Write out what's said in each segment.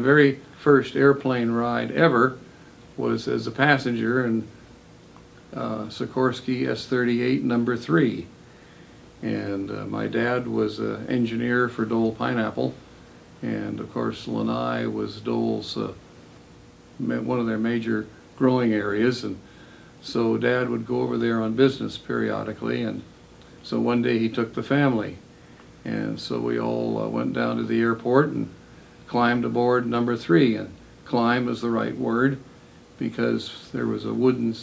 very first airplane ride ever was as a passenger in Sikorsky S-38 number 3. And my dad was an engineer for Dole Pineapple, and of course Lanai was Dole's one of their major growing areas, and so Dad would go over there on business periodically. And so one day he took the family, and so we all went down to the airport and climbed aboard number 3. And climb is the right word, because there was a wooden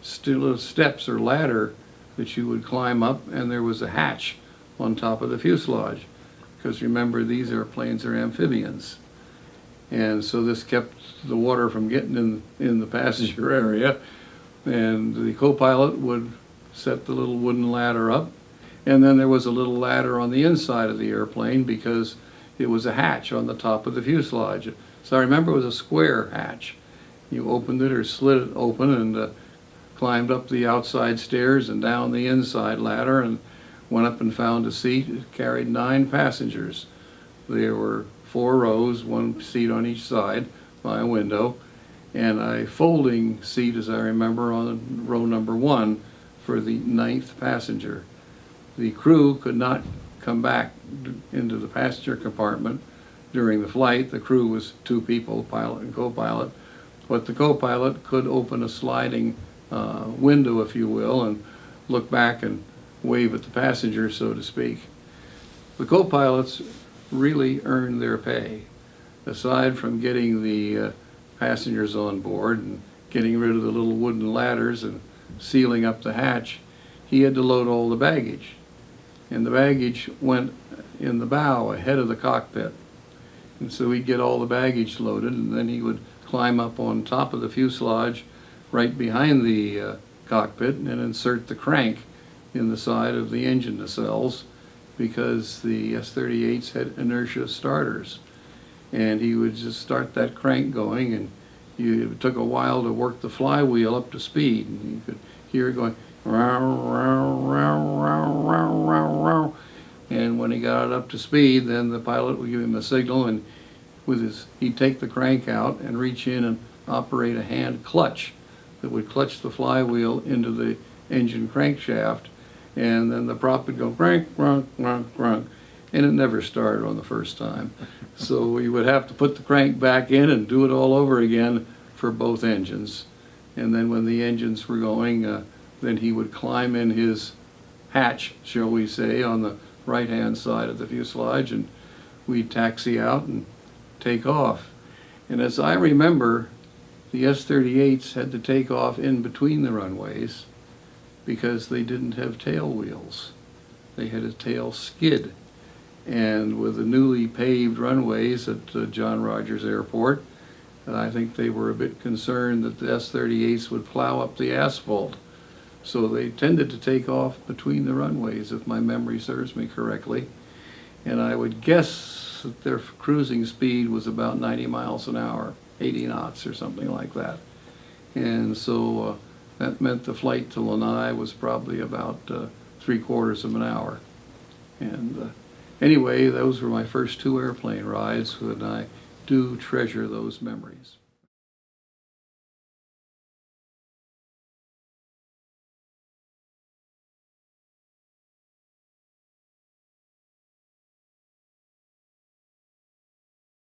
steps or ladder that you would climb up, and there was a hatch on top of the fuselage, because remember, these airplanes are amphibians. And so this kept the water from getting in the passenger area, and the co-pilot would set the little wooden ladder up, and then there was a little ladder on the inside of the airplane because it was a hatch on the top of the fuselage. So I remember it was a square hatch. You opened it or slid it open and climbed up the outside stairs and down the inside ladder and went up and found a seat. It carried 9 passengers. There were 4 rows, 1 seat on each side by a window, and a folding seat, as I remember, on row number 1 for the 9th passenger. The crew could not come back into the passenger compartment during the flight. The crew was 2 people, pilot and co-pilot, but the co-pilot could open a sliding window, if you will, and look back and wave at the passenger, so to speak. The co-pilots really earned their pay. Aside from getting the passengers on board and getting rid of the little wooden ladders and sealing up the hatch, he had to load all the baggage. And the baggage went in the bow ahead of the cockpit. And so he'd get all the baggage loaded, and then he would climb up on top of the fuselage right behind the cockpit and insert the crank in the side of the engine nacelles, because the S-38s had inertia starters. And he would just start that crank going, and it took a while to work the flywheel up to speed. And you could hear it going, row, row, row, row, row, row, row. And when he got it up to speed, then the pilot would give him a signal, and he'd take the crank out and reach in and operate a hand clutch that would clutch the flywheel into the engine crankshaft, and then the prop would go crank, crank, crank, crank, and it never started on the first time. So we would have to put the crank back in and do it all over again for both engines. And then when the engines were going, then he would climb in his hatch, shall we say, on the right-hand side of the fuselage, and we'd taxi out and take off. And as I remember, the S-38s had to take off in between the runways because they didn't have tail wheels. They had a tail skid. And with the newly paved runways at John Rogers Airport, I think they were a bit concerned that the S-38s would plow up the asphalt. So they tended to take off between the runways, if my memory serves me correctly. And I would guess that their cruising speed was about 90 miles an hour, 80 knots or something like that. And so that meant the flight to Lanai was probably about 3/4 of an hour. And anyway, those were my first 2 airplane rides, and I do treasure those memories.